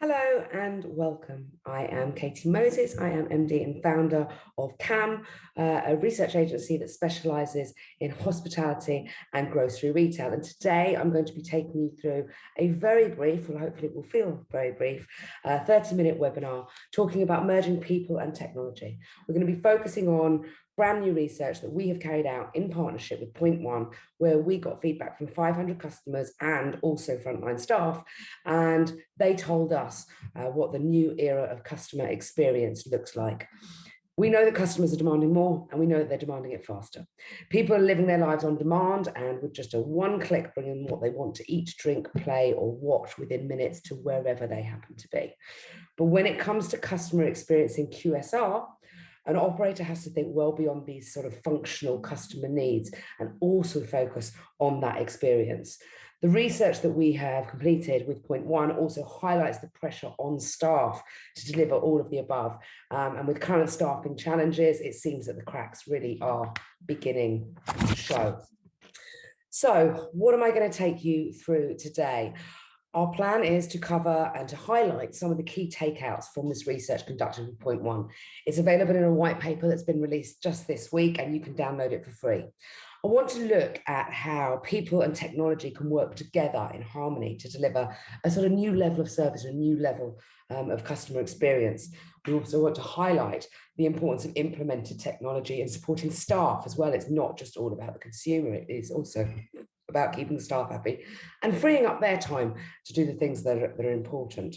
Hello and welcome. I am Katy Moses. I am MD and founder of CAM, a research agency that specialises in hospitality and grocery retail. And today I'm going to be taking you through a very brief, well, hopefully it will feel very brief, 30-minute webinar talking about merging people and technology. We're going to be focusing on brand new research that we have carried out in partnership with pointOne, where we got feedback from 500 customers and also frontline staff, and they told us what the new era of customer experience looks like. We know that customers are demanding more, and we know that they're demanding it faster. People are living their lives on demand, and with just a one-click bringing what they want to eat, drink, play, or watch within minutes to wherever they happen to be. But when it comes to customer experience in QSR, an operator has to think well beyond these sort of functional customer needs and also focus on that experience. The research that we have completed with pointOne also highlights the pressure on staff to deliver all of the above. And with current staffing challenges, it seems that the cracks really are beginning to show. So what am I going to take you through today? Our plan is to cover and to highlight some of the key takeouts from this research conducted with pointOne. It's available in a white paper that's been released just this week, and you can download it for free. I want to look at how people and technology can work together in harmony to deliver a sort of new level of service, a new level of customer experience. We also want to highlight the importance of implemented technology and supporting staff as well. It's not just all about the consumer, it is also about keeping the staff happy and freeing up their time to do the things that are important.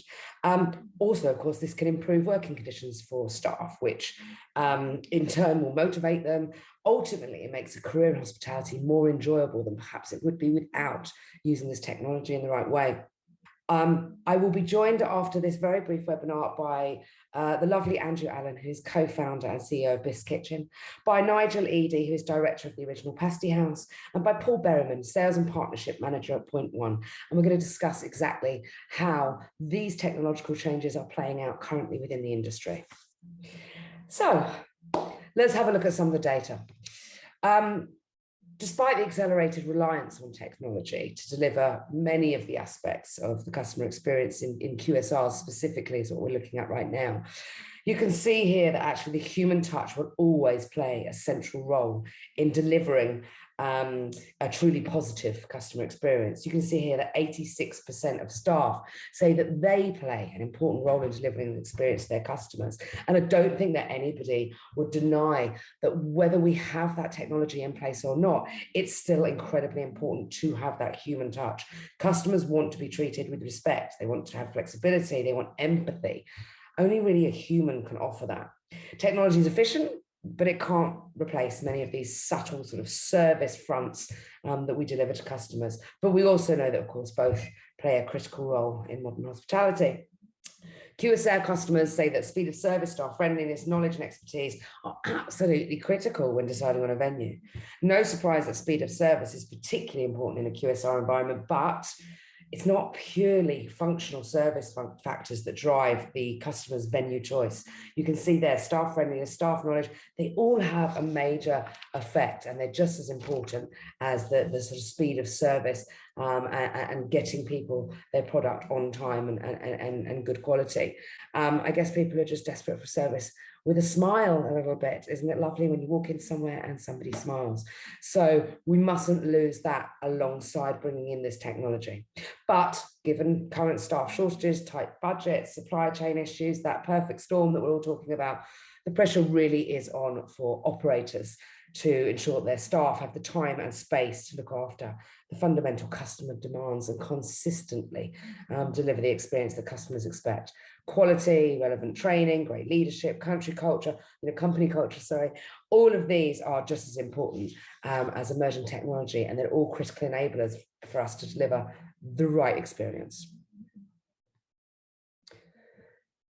Also, of course, this can improve working conditions for staff, which in turn will motivate them. Ultimately, it makes a career in hospitality more enjoyable than perhaps it would be without using this technology in the right way. I will be joined after this very brief webinar by the lovely Andrew Allen, who's co-founder and CEO of Biff's Kitchen, by Nigel Eadie, who is director of the original Pasty House, and by Paul Berryman, sales and partnership manager at pointOne. And we're going to discuss exactly how these technological changes are playing out currently within the industry. So let's have a look at some of the data. Despite the accelerated reliance on technology to deliver many of the aspects of the customer experience in QSRs specifically is what we're looking at right now, you can see here that actually the human touch will always play a central role in delivering a truly positive customer experience. You can see here that 86% of staff say that they play an important role in delivering an experience to their customers. And I don't think that anybody would deny that whether we have that technology in place or not, it's still incredibly important to have that human touch. Customers want to be treated with respect. They want to have flexibility. They want empathy. Only really a human can offer that. Technology is efficient, but it can't replace many of these subtle sort of service fronts that we deliver to customers. But we also know that, of course, both play a critical role in modern hospitality. QSR customers say that speed of service, staff friendliness, knowledge and expertise are absolutely critical when deciding on a venue. No surprise that speed of service is particularly important in a QSR environment, but it's not purely functional service factors that drive the customer's venue choice. You can see there, staff friendliness, staff knowledge, they all have a major effect, and they're just as important as the sort of speed of service and getting people their product on time and good quality. I guess people are just desperate for service with a smile a little bit. Isn't it lovely when you walk in somewhere and somebody smiles? So we mustn't lose that alongside bringing in this technology. But given current staff shortages, tight budgets, supply chain issues, that perfect storm that we're all talking about, the pressure really is on for operators to ensure that their staff have the time and space to look after the fundamental customer demands and consistently deliver the experience that customers expect. Quality, relevant training, great leadership, company culture, sorry, all of these are just as important as emerging technology, and they're all critical enablers for us to deliver the right experience.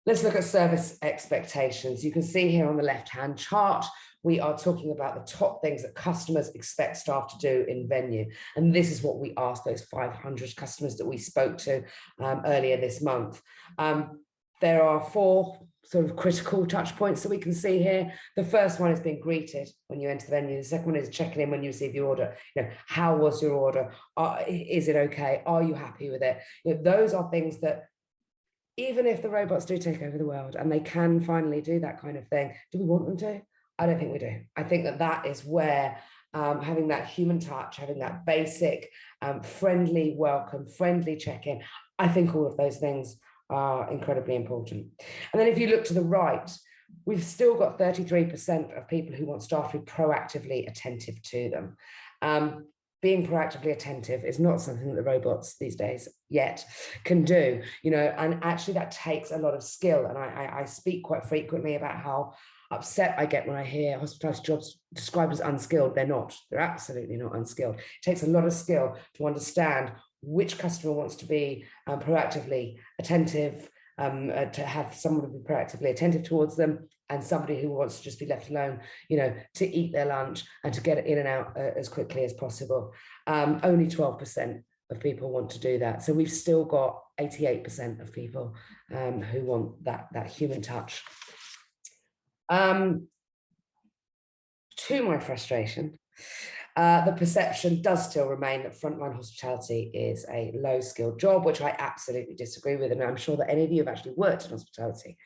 Let's look at service expectations. You can see here on the left-hand chart, we are talking about the top things that customers expect staff to do in venue. And this is what we asked those 500 customers that we spoke to earlier this month. There are 4 sort of critical touch points that we can see here. The first one is being greeted when you enter the venue. The second one is checking in when you receive your order. You know, how was your order? Is it okay? Are you happy with it? You know, those are things that even if the robots do take over the world and they can finally do that kind of thing, do we want them to? I don't think we do. I think that that is where having that human touch, having that basic, friendly welcome, friendly check-in, I think all of those things are incredibly important. And then if you look to the right, we've still got 33% of people who want staff to be proactively attentive to them. Being proactively attentive is not something that the robots these days yet can do, and actually that takes a lot of skill. And I speak quite frequently about how upset I get when I hear hospitality jobs described as unskilled. They're not. They're absolutely not unskilled. It takes a lot of skill to understand which customer wants to be proactively attentive, to have someone be proactively attentive towards them, and somebody who wants to just be left alone, to eat their lunch and to get it in and out as quickly as possible. Only 12% of people want to do that. So we've still got 88% of people who want that human touch. To my frustration, the perception does still remain that frontline hospitality is a low-skilled job, which I absolutely disagree with, and I'm sure that any of you who have actually worked in hospitality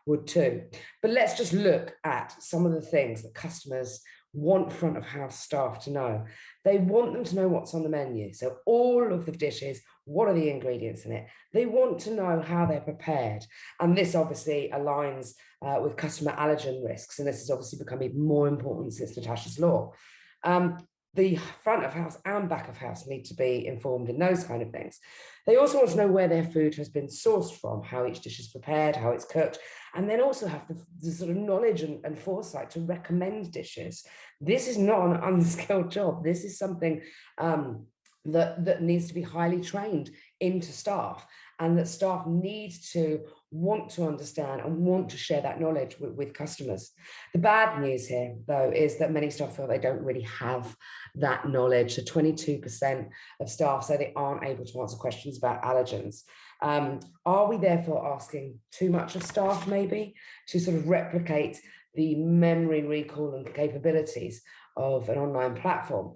would too. But let's just look at some of the things that customers want front of house staff to know. They want them to know what's on the menu. So all of the dishes, what are the ingredients in it? They want to know how they're prepared. And this obviously aligns with customer allergen risks. And this has obviously become even more important since Natasha's Law. The front of house and back of house need to be informed in those kind of things. They also want to know where their food has been sourced from, how each dish is prepared, how it's cooked, and then also have the sort of knowledge and foresight to recommend dishes. This is not an unskilled job. This is something that needs to be highly trained into staff, and that staff need to want to understand and want to share that knowledge with customers. The bad news here, though, is that many staff feel they don't really have that knowledge. So 22% of staff say they aren't able to answer questions about allergens. Are we therefore asking too much of staff, maybe, to sort of replicate the memory recall and capabilities of an online platform?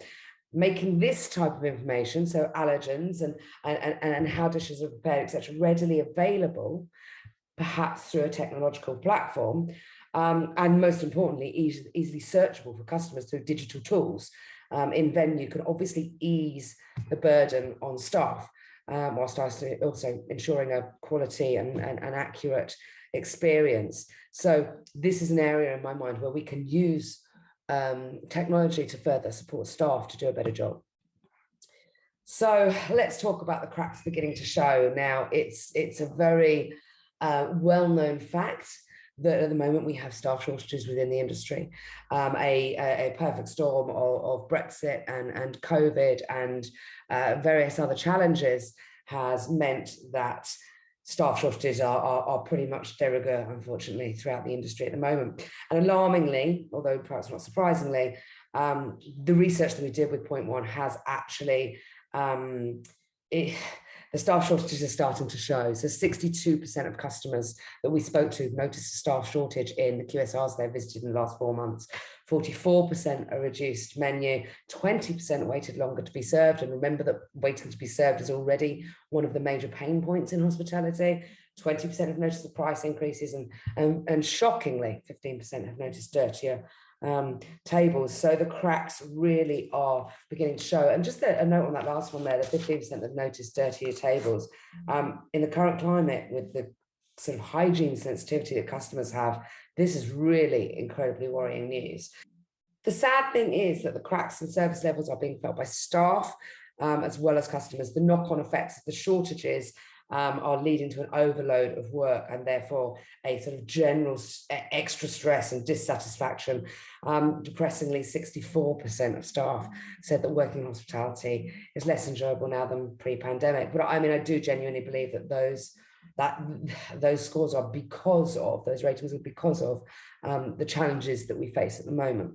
Making this type of information, so allergens and how dishes are prepared, etc., readily available, perhaps through a technological platform, and most importantly, easily searchable for customers through digital tools in venue, can obviously ease the burden on staff, whilst also ensuring a quality and accurate experience. So this is an area in my mind where we can use technology to further support staff to do a better job. So let's talk about the cracks beginning to show. Now, it's a very well-known fact that at the moment we have staff shortages within the industry. A perfect storm of Brexit and COVID and various other challenges has meant that staff shortages are pretty much de rigueur, unfortunately, throughout the industry at the moment. And alarmingly, although perhaps not surprisingly, the research that we did with pointOne has actually, the staff shortages are starting to show. So 62% of customers that we spoke to noticed a staff shortage in the QSRs they visited in the last 4 months. 44% a reduced menu, 20% waited longer to be served. And remember that waiting to be served is already one of the major pain points in hospitality. 20% have noticed the price increases, and shockingly, 15% have noticed dirtier tables. So the cracks really are beginning to show. And just a note on that last one there, the 15% that noticed dirtier tables. In the current climate, with the sort of hygiene sensitivity that customers have, this is really incredibly worrying news. The sad thing is that the cracks in service levels are being felt by staff as well as customers. The knock-on effects of the shortages are leading to an overload of work, and therefore a sort of general extra stress and dissatisfaction. Depressingly, 64% of staff said that working in hospitality is less enjoyable now than pre-pandemic. But I mean, I do genuinely believe that those scores are because of, those ratings are because of the challenges that we face at the moment.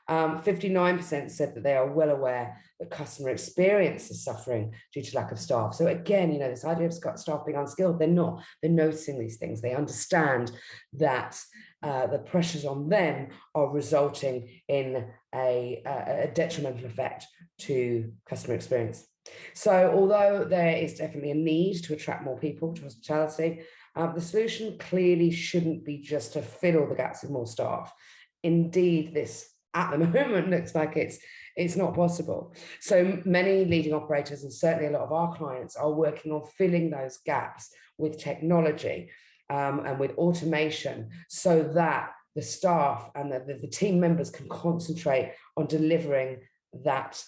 59% said that they are well aware that customer experience is suffering due to lack of staff. So again, this idea of staff being unskilled, they're not. They're noticing these things. They understand that the pressures on them are resulting in a detrimental effect to customer experience. So although there is definitely a need to attract more people to hospitality, The solution clearly shouldn't be just to fill all the gaps with more staff. Indeed, this at the moment looks like it's not possible. So many leading operators, and certainly a lot of our clients, are working on filling those gaps with technology and with automation, so that the staff and the team members can concentrate on delivering that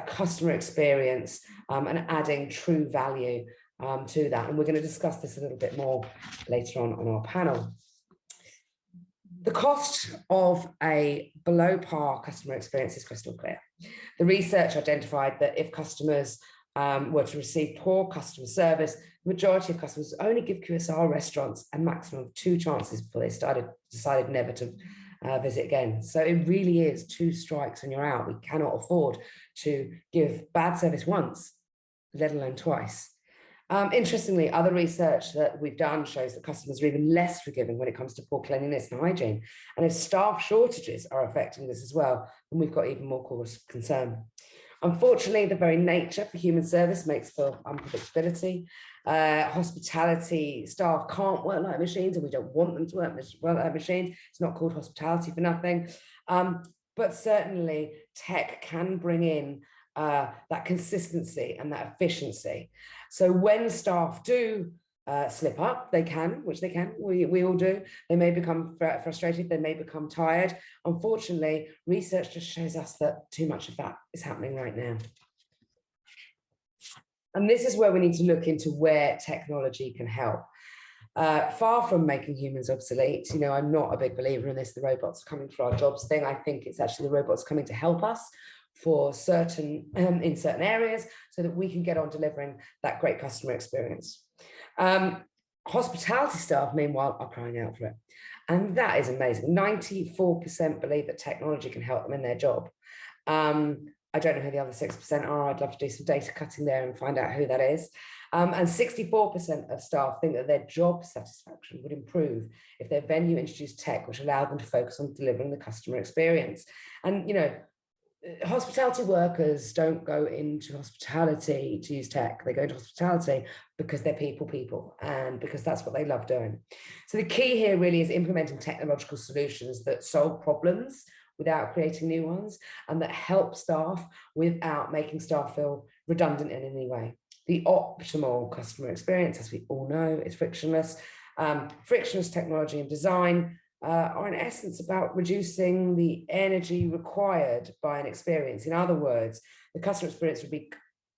customer experience and adding true value to that. And we're going to discuss this a little bit more later on our panel. The cost of a below par customer experience is crystal clear. The research identified that if customers were to receive poor customer service, the majority of customers only give QSR restaurants a maximum of 2 chances before they decided never to visit again. So it really is 2 strikes and you're out. We cannot afford to give bad service once, let alone twice. Interestingly, other research that we've done shows that customers are even less forgiving when it comes to poor cleanliness and hygiene. And if staff shortages are affecting this as well, then we've got even more cause for concern. Unfortunately, the very nature for human service makes for unpredictability. Hospitality staff can't work like machines, and we don't want them to work like machines. It's not called hospitality for nothing. But certainly tech can bring in that consistency and that efficiency. So when staff do slip up, they can, we all do. They may become frustrated, they may become tired. Unfortunately, research just shows us that too much of that is happening right now. And this is where we need to look into where technology can help. Far from making humans obsolete, you know, I'm not a big believer in this, the robots coming for our jobs thing. I think it's actually the robots coming to help us for in certain areas, so that we can get on delivering that great customer experience. Hospitality staff, meanwhile, are crying out for it. And that is amazing. 94% believe that technology can help them in their job. I don't know who the other 6% are. I'd love to do some data cutting there and find out who that is. And 64% of staff think that their job satisfaction would improve if their venue introduced tech, which allowed them to focus on delivering the customer experience. And, you know, hospitality workers don't go into hospitality to use tech. They go into hospitality because they're people and because that's what they love doing. So the key here really is implementing technological solutions that solve problems without creating new ones, and that help staff without making staff feel redundant in any way. The optimal customer experience, as we all know, is frictionless. Frictionless technology and design are in essence about reducing the energy required by an experience. In other words, the customer experience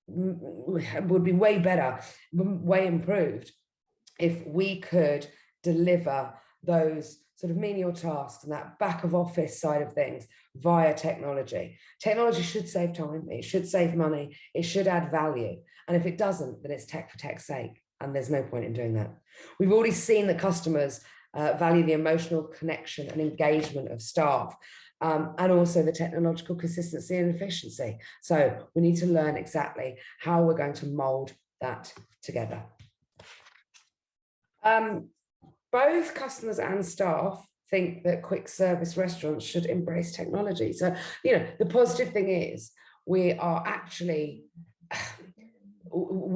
would be way better, way improved, if we could deliver those sort of menial tasks and that back of office side of things via technology. Technology should save time, it should save money, it should add value. And if it doesn't, then it's tech for tech's sake. And there's no point in doing that. We've already seen that customers value the emotional connection and engagement of staff, and also the technological consistency and efficiency. So we need to learn exactly how we're going to mold that together. Both customers and staff think that quick service restaurants should embrace technology. So, you know, the positive thing is we're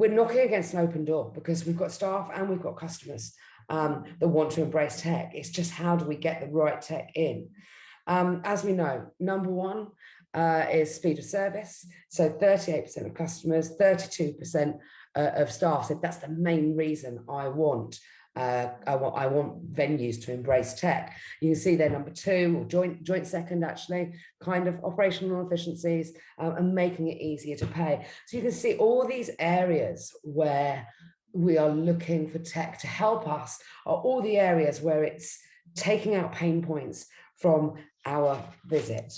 knocking against an open door, because we've got staff and we've got customers that want to embrace tech. It's just, how do we get the right tech in? As we know, number one is speed of service. So 38% of customers, 32% of staff said that's the main reason I want venues to embrace tech. You can see they're number 2, or joint second, actually, kind of operational efficiencies and making it easier to pay. So you can see all these areas where we are looking for tech to help us are all the areas where it's taking out pain points from our visit.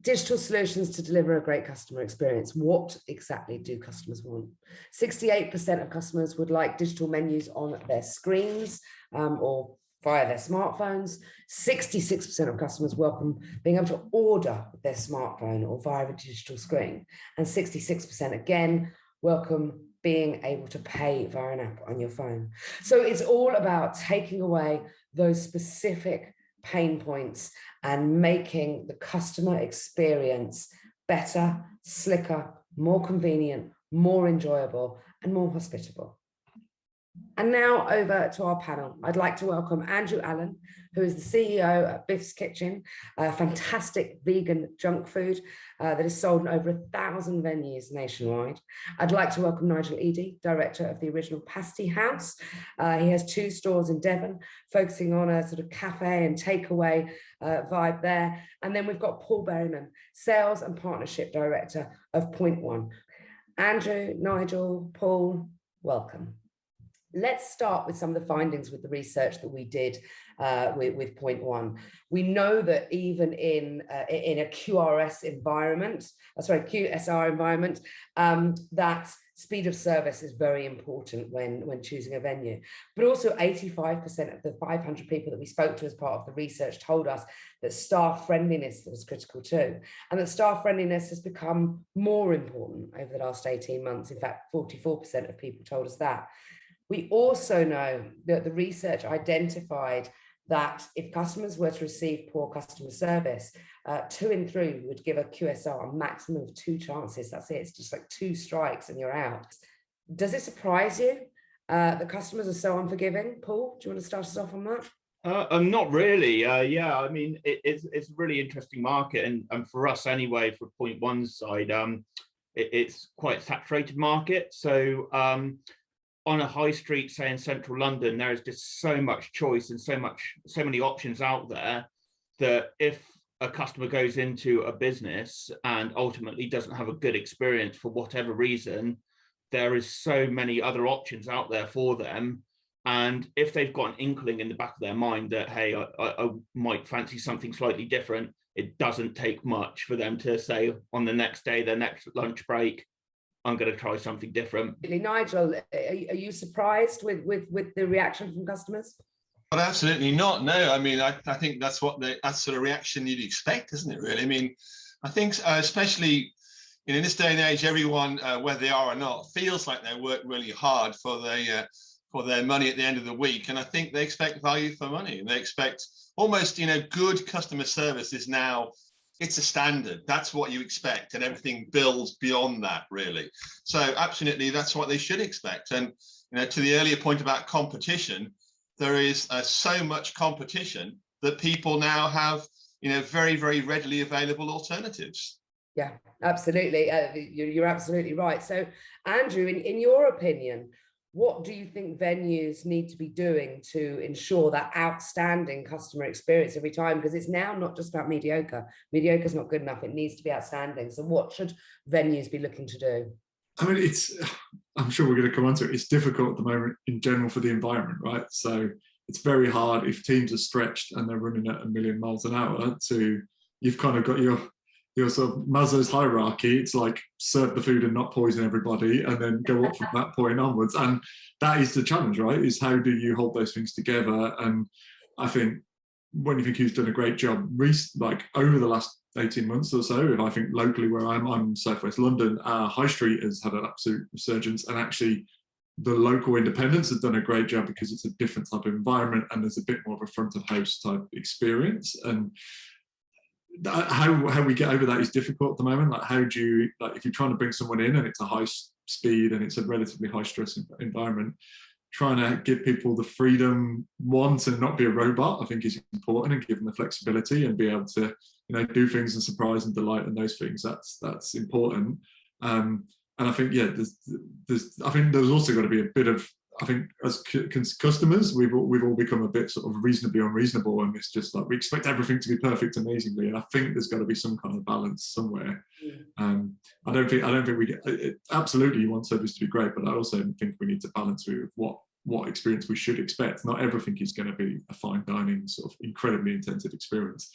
Digital solutions to deliver a great customer experience. What exactly do customers want? 68% of customers would like digital menus on their screens or via their smartphones. 66% of customers welcome being able to order with their smartphone or via a digital screen. And 66% again welcome being able to pay via an app on your phone. So it's all about taking away those specific pain points and making the customer experience better, slicker, more convenient, more enjoyable, and more hospitable. And now over to our panel. I'd like to welcome Andrew Allen, who is the CEO at Biff's Kitchen, a fantastic vegan junk food that is sold in over 1,000 venues nationwide. I'd like to welcome Nigel Eadie, director of the original Pasty House. He has 2 stores in Devon, focusing on a sort of cafe and takeaway vibe there. And then we've got Paul Berryman, sales and partnership director of pointOne. Andrew, Nigel, Paul, welcome. Let's start with some of the findings with the research that we did with pointOne. We know that even in a QSR environment, that speed of service is very important when choosing a venue. But also 85% of the 500 people that we spoke to as part of the research told us that staff friendliness was critical too, and that staff friendliness has become more important over the last 18 months. In fact, 44% of people told us that. We also know that the research identified that if customers were to receive poor customer service, 2 in 3 would give a QSR a maximum of 2 chances. That's it. It's just like 2 strikes and you're out. Does it surprise you that customers are so unforgiving? Paul, do you want to start us off on that? Not really. Yeah, I mean, it's a really interesting market, and for us anyway, for pointOne's side, it's quite a saturated market. So on a high street, say in central London, there is just so much choice and so many options out there that if a customer goes into a business and ultimately doesn't have a good experience for whatever reason, there is so many other options out there for them. And if they've got an inkling in the back of their mind that, hey, I might fancy something slightly different, it doesn't take much for them to say on the next day, their next lunch break, I'm going to try something different. Nigel, are you surprised with the reaction from customers? Well, absolutely not. No, I mean, I think that's that sort of reaction you'd expect, isn't it? Really, I mean, I think especially in this day and age, everyone, whether they are or not, feels like they work really hard for their money at the end of the week, and I think they expect value for money, and they expect almost, good customer service is now. It's a standard. That's what you expect, and everything builds beyond that, really. So absolutely, that's what they should expect. And to the earlier point about competition, there is so much competition that people now have, very, very readily available alternatives. Yeah, absolutely. You're absolutely right. So, Andrew, in your opinion, what do you think venues need to be doing to ensure that outstanding customer experience every time? Because it's now not just about mediocre. Mediocre is not good enough. It needs to be outstanding. So what should venues be looking to do? I mean, I'm sure we're going to come on to it. It's difficult at the moment in general for the environment, right? So it's very hard if teams are stretched and they're running at 1,000,000 miles an hour you've kind of got your sort of Maslow's hierarchy. It's like serve the food and not poison everybody, and then go up from that point onwards. And that is the challenge, right? Is how do you hold those things together? And I think when you think who's done a great job, like over the last 18 months or so, if I think locally where I'm Southwest London, High Street has had an absolute resurgence, and actually the local independents have done a great job because it's a different type of environment and there's a bit more of a front of house type experience. And how we get over that is difficult at the moment. Like, how do you, like, if you're trying to bring someone in and it's a high speed and it's a relatively high stress environment, trying to give people the freedom, one, to not be a robot, I think is important, and give them the flexibility and be able to, do things and surprise and delight and those things. That's important. And I think, yeah, I think there's also got to be a bit of, I think as customers, we've all become a bit sort of reasonably unreasonable, and it's just like we expect everything to be perfect amazingly, and I think there's got to be some kind of balance somewhere. I don't think we get it, absolutely you want service to be great, but I also think we need to balance with what experience we should expect. Not everything is going to be a fine dining sort of incredibly intensive experience.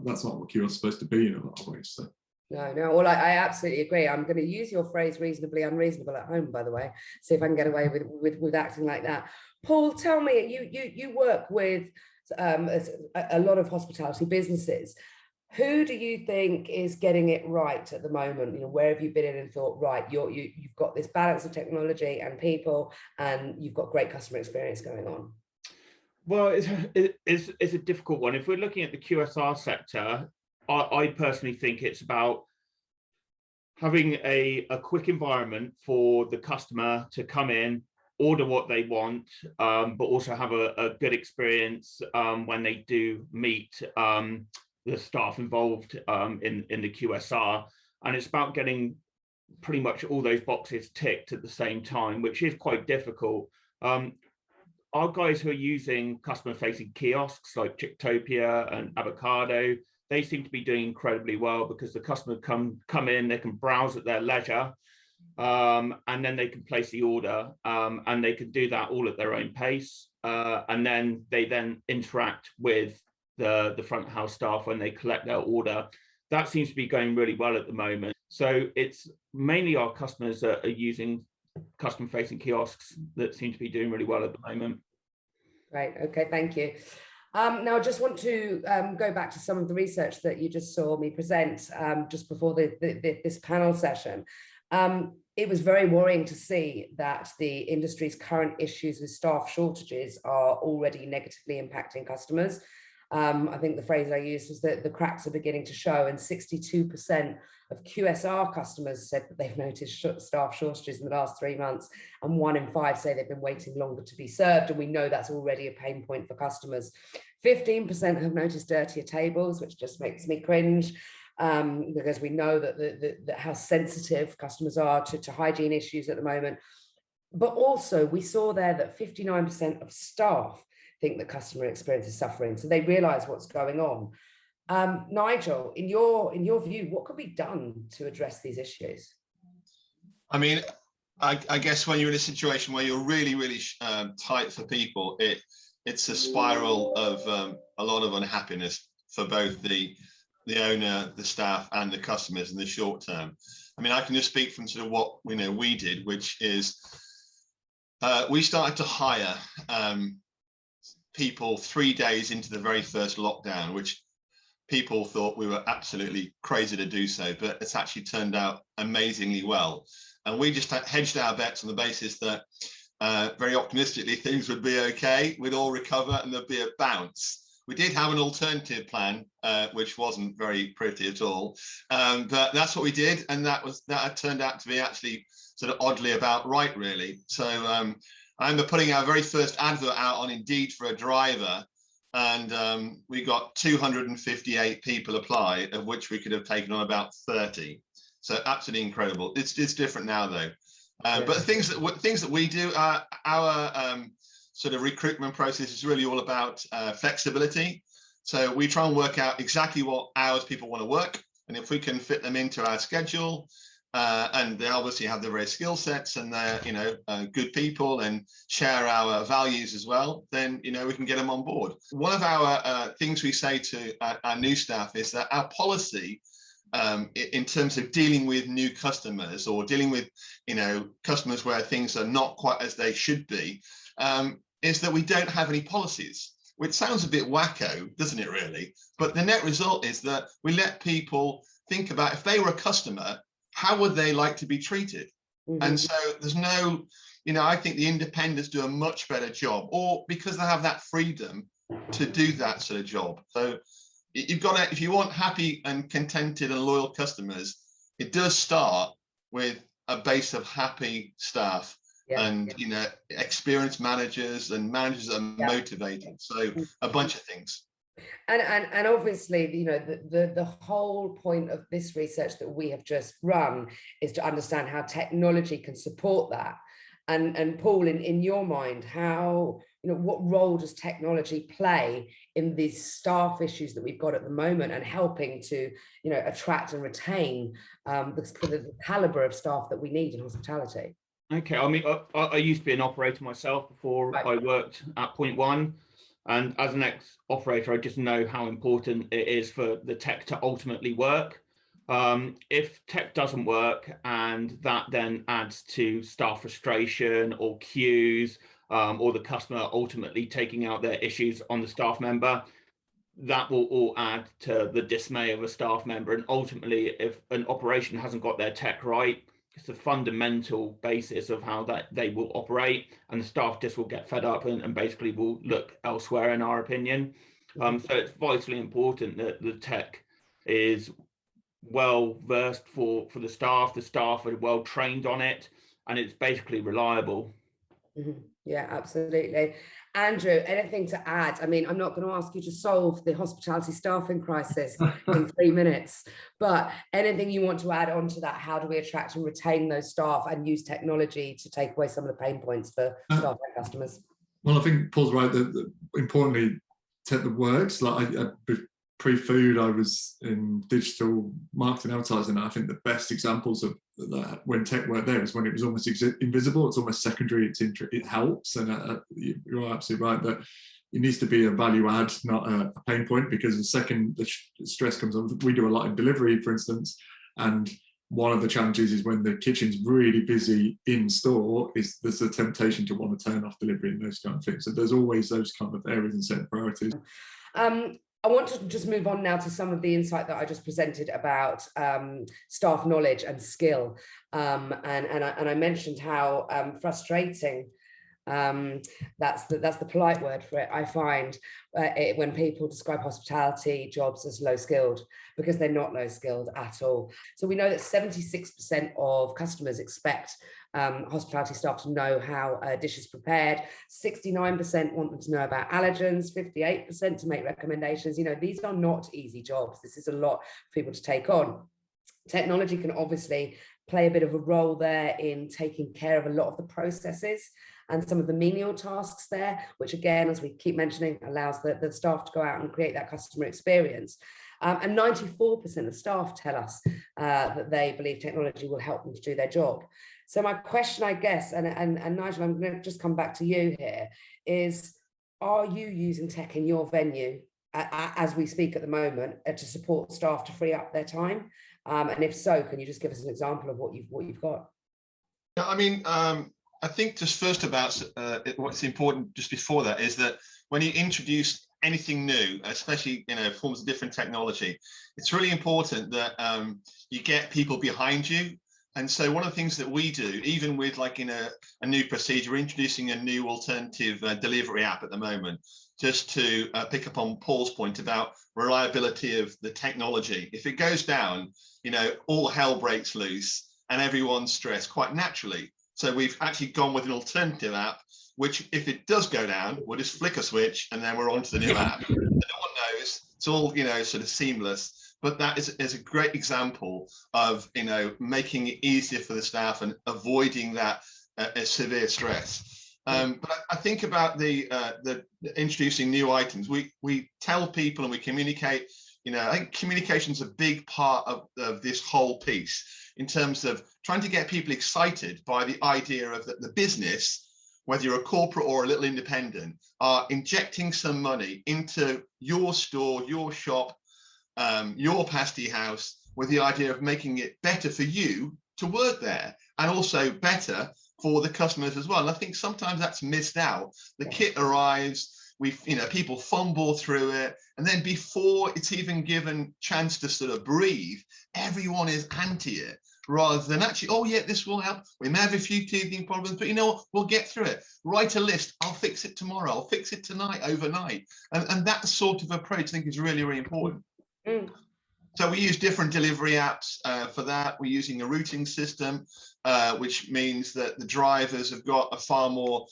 That's not what QSR is supposed to be in a lot of ways. So. No, well, I absolutely agree. I'm going to use your phrase reasonably unreasonable at home, by the way, see if I can get away with acting like that. Paul, tell me, you work with a lot of hospitality businesses. Who do you think is getting it right at the moment? Where have you been in and thought, right, you've got this balance of technology and people, and you've got great customer experience going on? Well, it's a difficult one. If we're looking at the QSR sector, I personally think it's about having a quick environment for the customer to come in, order what they want, but also have a good experience when they do meet the staff involved in the QSR. And it's about getting pretty much all those boxes ticked at the same time, which is quite difficult. Our guys who are using customer-facing kiosks like Chictopia and Avocado, they seem to be doing incredibly well because the customer come in, they can browse at their leisure, and then they can place the order, and they can do that all at their own pace. And then they interact with the front of house staff when they collect their order. That seems to be going really well at the moment. So it's mainly our customers that are using customer facing kiosks that seem to be doing really well at the moment. Right. Okay. Thank you. Now, I just want to go back to some of the research that you just saw me present just before this panel session. It was very worrying to see that the industry's current issues with staff shortages are already negatively impacting customers. I think the phrase I used was that the cracks are beginning to show, and 62% of QSR customers said that they've noticed staff shortages in the last 3 months, and 1 in 5 say they've been waiting longer to be served, and we know that's already a pain point for customers. 15% have noticed dirtier tables, which just makes me cringe, because we know that how sensitive customers are to hygiene issues at the moment. But also we saw there that 59% of staff think the customer experience is suffering, so they realize what's going on. Nigel, in your view, what could be done to address these issues? I mean, I guess when you're in a situation where you're really, really tight for people, it's a spiral of a lot of unhappiness for both the owner, the staff, and the customers in the short term. I mean, I can just speak from sort of what we did, which is we started to hire people 3 days into the very first lockdown, which people thought we were absolutely crazy to do so, but it's actually turned out amazingly well. And we just hedged our bets on the basis that very optimistically things would be okay, we'd all recover and there'd be a bounce. We did have an alternative plan, which wasn't very pretty at all, but that's what we did, and that turned out to be actually sort of oddly about right, really. So I remember putting our very first advert out on Indeed for a driver, and we got 258 people apply, of which we could have taken on about 30. So absolutely incredible. It's different now, though. But things that we do, our sort of recruitment process is really all about flexibility. So we try and work out exactly what hours people want to work, and if we can fit them into our schedule, and they obviously have the various skill sets and they're good people and share our values as well, then we can get them on board. One of our things we say to our new staff is that our policy in terms of dealing with new customers or dealing with customers where things are not quite as they should be, is that we don't have any policies, which sounds a bit wacko, doesn't it really? But the net result is that we let people think about, if they were a customer, how would they like to be treated? Mm-hmm. And so there's no, I think the independents do a much better job, or because they have that freedom to do that sort of job. So you've got to, if you want happy and contented and loyal customers, it does start with a base of happy staff. Yeah, and experienced managers and managers that are motivated. So a bunch of things. And obviously, the whole point of this research that we have just run is to understand how technology can support that. And Paul, in your mind, how, what role does technology play in these staff issues that we've got at the moment, and helping to, attract and retain the caliber of staff that we need in hospitality? Okay, I mean, I used to be an operator myself before I worked at pointOne. And as an ex-operator, I just know how important it is for the tech to ultimately work. If tech doesn't work, and that then adds to staff frustration or queues, or the customer ultimately taking out their issues on the staff member, that will all add to the dismay of a staff member. And ultimately, if an operation hasn't got their tech right, it's the fundamental basis of how that they will operate, and the staff just will get fed up and basically will look elsewhere, in our opinion. So it's vitally important that the tech is well versed for the staff. The staff are well trained on it, and it's basically reliable. Yeah, absolutely. Andrew, anything to add? I mean, I'm not going to ask you to solve the hospitality staffing crisis in 3 minutes, but anything you want to add on to that? How do we attract and retain those staff and use technology to take away some of the pain points for staff and customers? Well, I think Paul's right that importantly, tech that works. Like pre-food, I was in digital marketing advertising. And I think the best examples of that when tech worked there is when it was almost invisible. It's almost secondary. It helps, and you're absolutely right that it needs to be a value add, not a pain point. Because the second the stress comes on, we do a lot in delivery, for instance, and one of the challenges is when the kitchen's really busy in store, there's a temptation to want to turn off delivery and those kind of things. So there's always those kind of areas and set priorities. I want to just move on now to some of the insight that I just presented about staff knowledge and skill. And I mentioned how frustrating, that's the polite word for it, I find, when people describe hospitality jobs as low skilled, because they're not low skilled at all. So we know that 76% of customers expect hospitality staff to know how a dish is prepared. 69% want them to know about allergens, 58% to make recommendations. You know, these are not easy jobs. This is a lot for people to take on. Technology can obviously play a bit of a role there in taking care of a lot of the processes and some of the menial tasks there, which again, as we keep mentioning, allows the staff to go out and create that customer experience. And 94% of staff tell us that they believe technology will help them to do their job. So my question, I guess, and Nigel, I'm going to just come back to you here, is are you using tech in your venue as we speak at the moment to support staff to free up their time? And if so, can you just give us an example of what you've got? I mean, I think just first about what's important just before that is that when you introduce anything new, especially forms of different technology, it's really important that you get people behind you. And so one of the things that we do, even with like a new procedure, we're introducing a new alternative delivery app at the moment, just to pick up on Paul's point about reliability of the technology. If it goes down, all hell breaks loose and everyone's stressed quite naturally. So we've actually gone with an alternative app, which if it does go down, we'll just flick a switch and then we're on to the new app. And no one knows. It's all, sort of seamless. But that is a great example of, making it easier for the staff and avoiding that severe stress. But I think about the introducing new items. We tell people and we communicate. I think communication is a big part of this whole piece in terms of trying to get people excited by the idea of the business, whether you're a corporate or a little independent, are injecting some money into your store, your shop, your Pasty House, with the idea of making it better for you to work there and also better for the customers as well. And I think sometimes that's missed out. The kit arrives, people fumble through it, and then before it's even given chance to sort of breathe, everyone is anti it, rather than actually, oh yeah, this will help. We may have a few teething problems, but what? We'll get through it. Write a list. I'll fix it tomorrow. I'll fix it tonight, overnight. And that sort of approach, I think, is really, really important. So we use different delivery apps for that. We're using a routing system, which means that the drivers have got a far more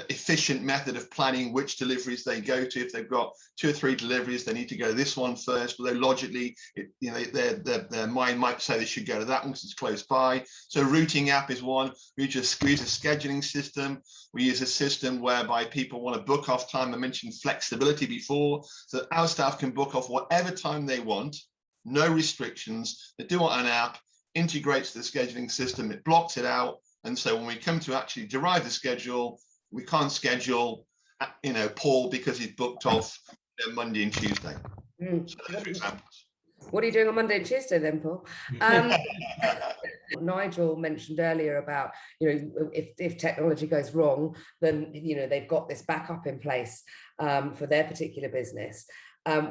efficient method of planning which deliveries they go to. If they've got 2 or 3 deliveries, they need to go to this one first, although logically, their mind might say they should go to that one because it's close by. So routing app is one. We use a scheduling system. We use a system whereby people want to book off time. I mentioned flexibility before, so our staff can book off whatever time they want, no restrictions. They do it on an app, integrates the scheduling system, it blocks it out. And so when we come to actually derive the schedule, we can't schedule, Paul because he's booked off Monday and Tuesday. So those are examples. What are you doing on Monday and Tuesday then, Paul? Nigel mentioned earlier about, if technology goes wrong, then, they've got this backup in place for their particular business.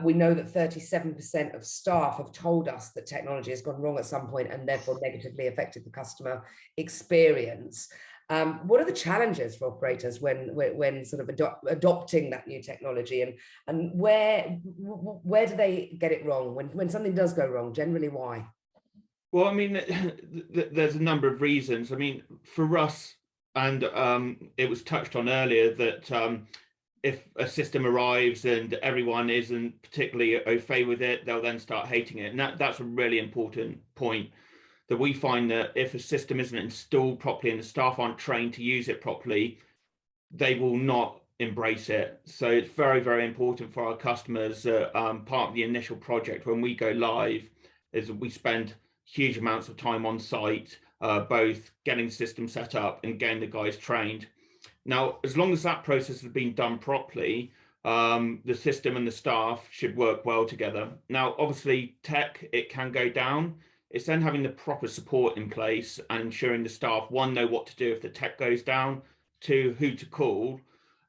We know that 37% of staff have told us that technology has gone wrong at some point and therefore negatively affected the customer experience. What are the challenges for operators when sort of adopting that new technology, and where do they get it wrong when something does go wrong? Generally, why? Well, I mean, there's a number of reasons. I mean, for us, And it was touched on earlier that if a system arrives and everyone isn't particularly au fait with it, they'll then start hating it. And that's a really important point, that we find that if a system isn't installed properly and the staff aren't trained to use it properly, they will not embrace it. So it's very, very important for our customers that part of the initial project when we go live is we spend huge amounts of time on site, both getting the system set up and getting the guys trained. Now, as long as that process has been done properly, the system and the staff should work well together. Now, obviously, tech, it can go down. It's then having the proper support in place and ensuring the staff, one, know what to do if the tech goes down, two, who to call,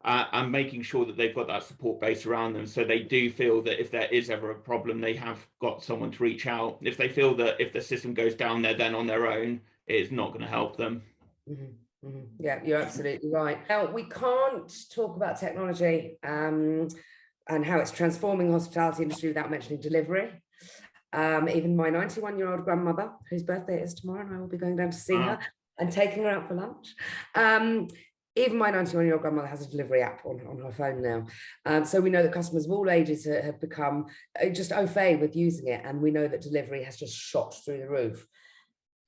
and making sure that they've got that support base around them, so they do feel that if there is ever a problem, they have got someone to reach out. If they feel that if the system goes down, they're then on their own, it's not going to help them. Mm-hmm. Mm-hmm. Yeah, you're absolutely right. Now, we can't talk about technology and how it's transforming the hospitality industry without mentioning delivery. Even my 91-year-old grandmother, whose birthday it is tomorrow, and I will be going down to see her and taking her out for lunch. Even my 91-year-old grandmother has a delivery app on her phone now. So we know that customers of all ages have become just au fait with using it. And we know that delivery has just shot through the roof.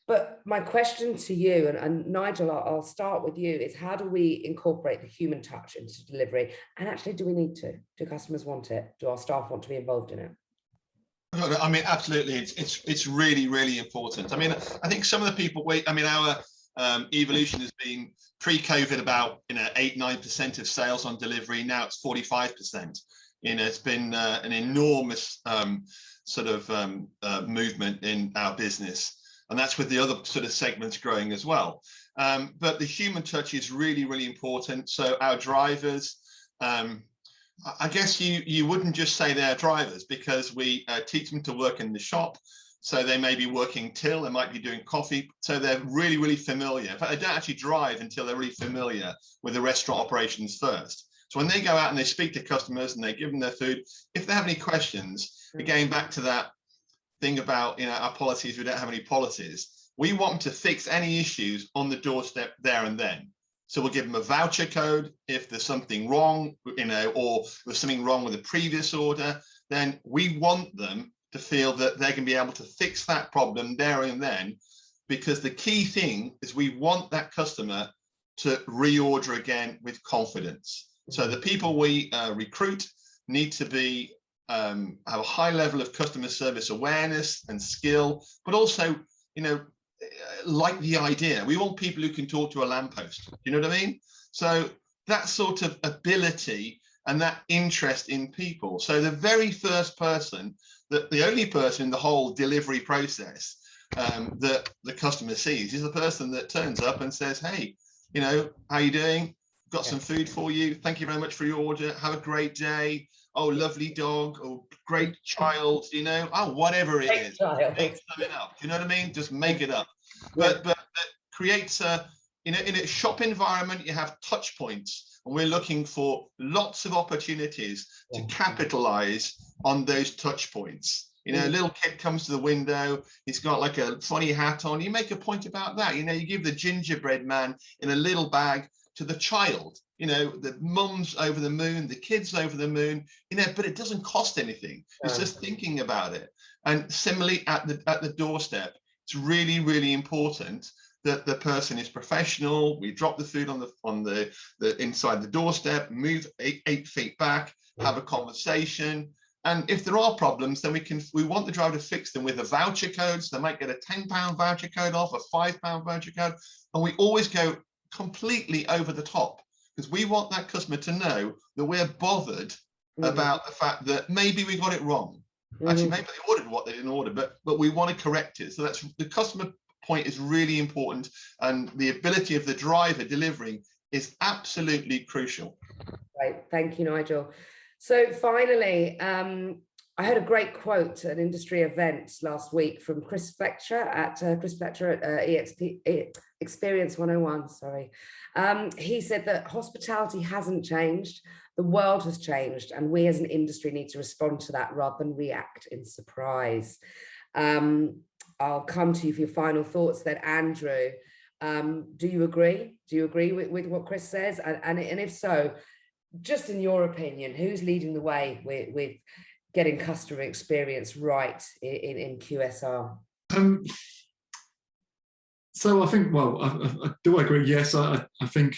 But my question to you, and Nigel, I'll start with you, is how do we incorporate the human touch into delivery? And actually, do we need to? Do customers want it? Do our staff want to be involved in it? I mean, absolutely. It's really, really important. I mean, I think some of the people our evolution has been pre-COVID about 8-9% of sales on delivery. Now it's 45%. It's been an enormous movement in our business, and that's with the other sort of segments growing as well. But the human touch is really, really important. So our drivers, I guess you wouldn't just say they're drivers, because we teach them to work in the shop. So they may be working till, they might be doing coffee. So they're really, really familiar. In fact, they don't actually drive until they're really familiar with the restaurant operations first. So when they go out and they speak to customers and they give them their food, if they have any questions, again, back to that thing about our policies, we don't have any policies. We want them to fix any issues on the doorstep there and then. So we'll give them a voucher code if there's something wrong, or there's something wrong with the previous order. Then we want them to feel that they can be able to fix that problem there and then, because the key thing is we want that customer to reorder again with confidence. So the people we recruit need to be have a high level of customer service awareness and skill, but also, like the idea. We want people who can talk to a lamppost. You know what I mean? So that sort of ability and that interest in people. So the very first person, the only person in the whole delivery process that the customer sees is the person that turns up and says, hey, how you doing? Got some food for you. Thank you very much for your order. Have a great day. Oh, lovely dog. Oh, great child. Whatever it is. Make something up. You know what I mean? Just make it up. But it creates in a shop environment, you have touch points, and we're looking for lots of opportunities to capitalize on those touch points. A little kid comes to the window, he's got like a funny hat on. You make a point about that. You give the gingerbread man in a little bag to the child. The mum's over the moon, the kid's over the moon, but it doesn't cost anything. It's just thinking about it. And similarly at the doorstep, it's really, really important that the person is professional. We drop the food on the inside the doorstep, move 8 feet back, have a conversation. And if there are problems, then we want the driver to fix them with a voucher code. So they might get a £10 voucher code off, a £5 voucher code. And we always go completely over the top, because we want that customer to know that we're bothered about the fact that maybe we got it wrong. Actually, maybe they ordered what they didn't order, but we want to correct it. So that's the customer point is really important, and the ability of the driver delivering is absolutely crucial. Right, thank you, Nigel. So finally, I heard a great quote at an industry event last week from Chris Fletcher at Experience 101. Sorry, he said that hospitality hasn't changed. The world has changed, and we as an industry need to respond to that rather than react in surprise. I'll come to you for your final thoughts then, Andrew. Do you agree? Do you agree with what Chris says? And if so, just in your opinion, who's leading the way with getting customer experience right in QSR? So I think, well, do I agree? Yes, I think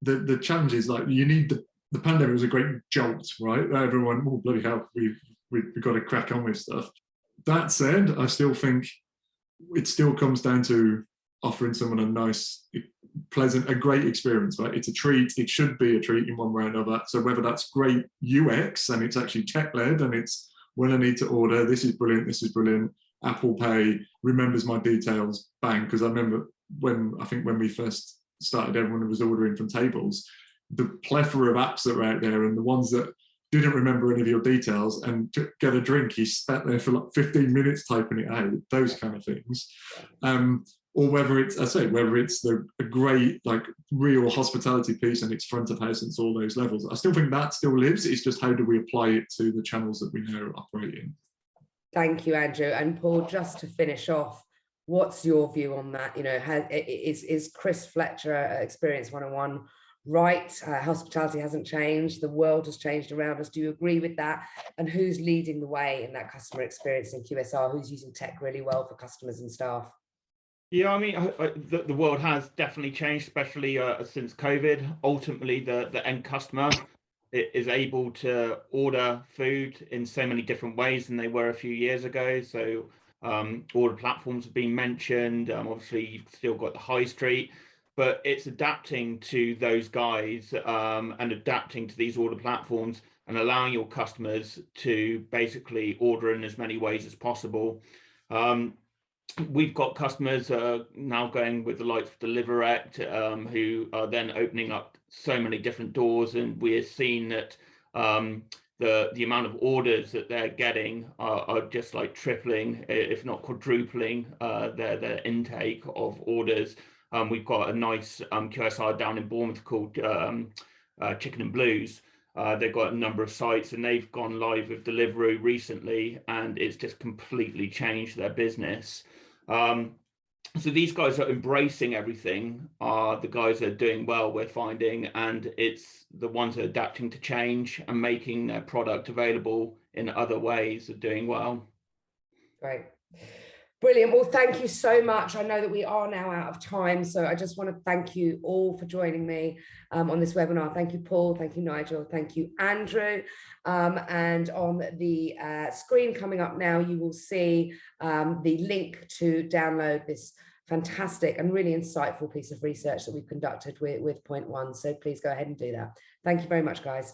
the challenge is, like, you need the pandemic was a great jolt, right? Everyone, oh, bloody hell, we've got to crack on with stuff. That said, I still think it still comes down to offering someone a nice, pleasant, a great experience, right? It's a treat. It should be a treat in one way or another. So whether that's great UX and it's actually tech-led and it's when I need to order, this is brilliant. Apple Pay remembers my details, bang. Because I remember when we first started, everyone was ordering from tables. The plethora of apps that were out there, and the ones that didn't remember any of your details, and to get a drink, you spent there for like 15 minutes typing it out, those kind of things. Or whether it's, a great, like, real hospitality piece and it's front of house and it's all those levels. I still think that still lives. It's just how do we apply it to the channels that we now operate in. Thank you, Andrew. And Paul, just to finish off, what's your view on that? You know, is Chris Fletcher Experience 101 right? Hospitality hasn't changed. The world has changed around us. Do you agree with that? And who's leading the way in that customer experience in QSR? Who's using tech really well for customers and staff? Yeah, I mean, the world has definitely changed, especially since COVID. Ultimately, the end customer is able to order food in so many different ways than they were a few years ago. So order platforms have been mentioned. Obviously, you've still got the high street, but it's adapting to those guys and adapting to these order platforms and allowing your customers to basically order in as many ways as possible. We've got customers now going with the likes of Deliverect, who are then opening up so many different doors, and we're seeing that the amount of orders that they're getting are just like tripling, if not quadrupling, their intake of orders. We've got a nice QSR down in Bournemouth called Chicken and Blues. They've got a number of sites and they've gone live with Deliveroo recently, and it's just completely changed their business. So these guys are embracing everything, are the guys that are doing well, we're finding, and it's the ones that are adapting to change and making their product available in other ways are doing well. Great. Brilliant. Well, thank you so much. I know that we are now out of time, so I just want to thank you all for joining me on this webinar. Thank you, Paul. Thank you, Nigel. Thank you, Andrew. And on the screen coming up now, you will see the link to download this fantastic and really insightful piece of research that we've conducted with pointOne. So please go ahead and do that. Thank you very much, guys.